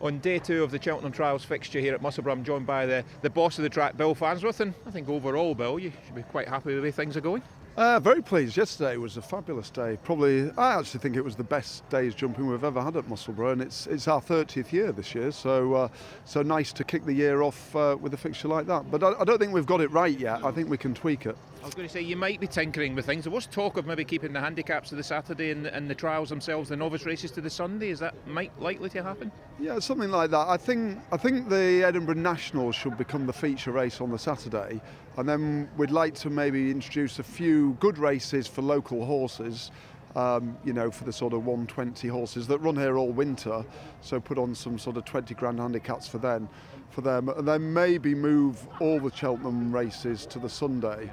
On day two of the Cheltenham Trials fixture here at Musselburgh, I'm joined by the boss of the track, Bill Farnsworth, and I think overall, Bill, you should be quite happy with the way things are going. Very pleased. Yesterday was a fabulous day. I actually think it was the best day's jumping we've ever had at Musselburgh, and it's our 30th year this year, so nice to kick the year off with a fixture like that. But I don't think we've got it right yet. I think we can tweak it. I was going to say, you might be tinkering with things. There was talk of maybe keeping the handicaps to the Saturday and the trials themselves, the novice races to the Sunday. Is that likely to happen? Yeah, something like that. I think the Edinburgh National should become the feature race on the Saturday, and then we'd like to maybe introduce a few good races for local horses, for the sort of 120 horses that run here all winter. So put on some sort of 20 grand handicaps for them, and then maybe move all the Cheltenham races to the Sunday.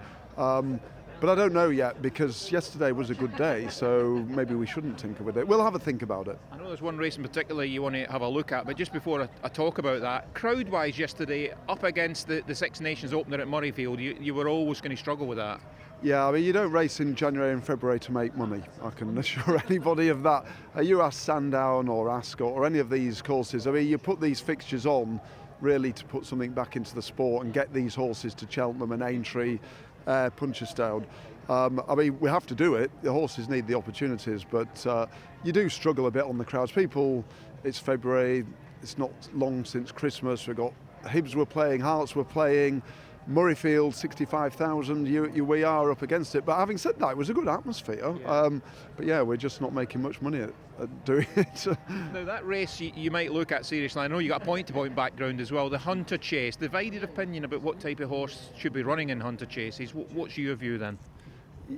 But I don't know yet, because yesterday was a good day, so maybe we shouldn't tinker with it. We'll have a think about it. I know there's one race in particular you want to have a look at, but just before I talk about that, crowd-wise yesterday, up against the Six Nations opener at Murrayfield, you were always going to struggle with that. Yeah, I mean, you don't race in January and February to make money. I can assure anybody of that. You ask Sandown or Ascot or any of these courses, I mean, you put these fixtures on really to put something back into the sport and get these horses to Cheltenham and Aintree, Punchestown. I mean, we have to do it. The horses need the opportunities, but you do struggle a bit on the crowds. It's February, it's not long since Christmas. We've got Hibs were playing, Hearts were playing, Murrayfield, 65,000, we are up against it. But having said that, it was a good atmosphere. Yeah. But yeah, we're just not making much money at doing it. Now, that race you might look at seriously. I know you got a point-to-point background as well. The Hunter Chase, divided opinion about what type of horse should be running in Hunter Chases. What's your view then?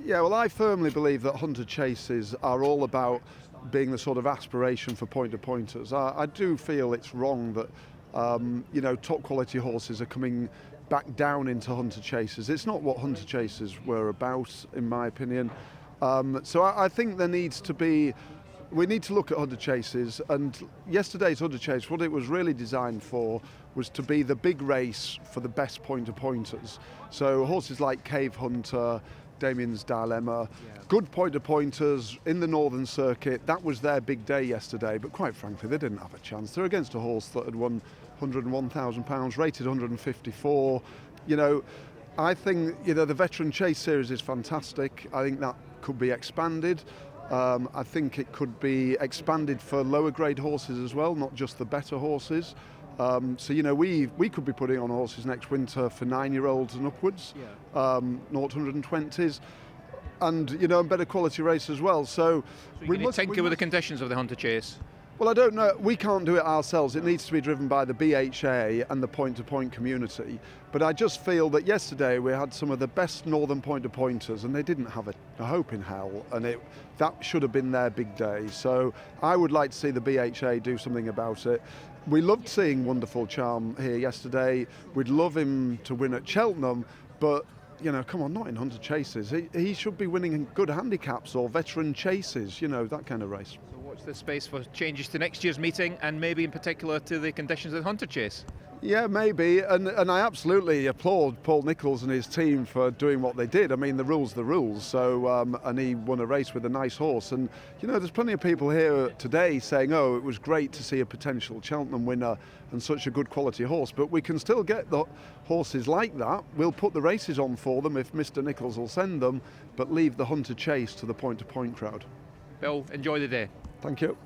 Yeah, well, I firmly believe that Hunter Chases are all about being the sort of aspiration for point-to-pointers. I do feel it's wrong that top quality horses are coming back down into Hunter Chases. It's not what Hunter Chases were about, in my opinion. So I think we need to look at Hunter Chases, and yesterday's Hunter Chase, what it was really designed for was to be the big race for the best point-to-pointers. So horses like Cave Hunter, Damien's Dilemma, good point-to-pointers in the Northern Circuit. That was their big day yesterday, but quite frankly, they didn't have a chance. They're against a horse that had won £101,000, rated 154. I think the Veteran Chase Series is fantastic. I think that could be expanded. I think it could be expanded for lower grade horses as well, not just the better horses. We could be putting on horses next winter for 9-year-olds and upwards, 0-120s, and better quality race as well. So we must tinker with the conditions of the Hunter Chase. Well, I don't know. We can't do it ourselves. It needs to be driven by the BHA and the point-to-point community. But I just feel that yesterday we had some of the best northern point-to-pointers, and they didn't have a hope in hell, and that should have been their big day. So I would like to see the BHA do something about it. We loved seeing Wonderful Charm here yesterday. We'd love him to win at Cheltenham, but come on, not in Hunter Chases. He should be winning in good handicaps or Veteran Chases, that kind of race. So watch the space for changes to next year's meeting, and maybe in particular to the conditions of the Hunter Chase. Yeah, maybe, and I absolutely applaud Paul Nicholls and his team for doing what they did. I mean, the rules, so, and he won a race with a nice horse, and there's plenty of people here today saying, oh, it was great to see a potential Cheltenham winner and such a good quality horse, but we can still get the horses like that. We'll put the races on for them if Mr. Nicholls will send them, but leave the Hunter Chase to the point-to-point crowd. Bill, enjoy the day. Thank you.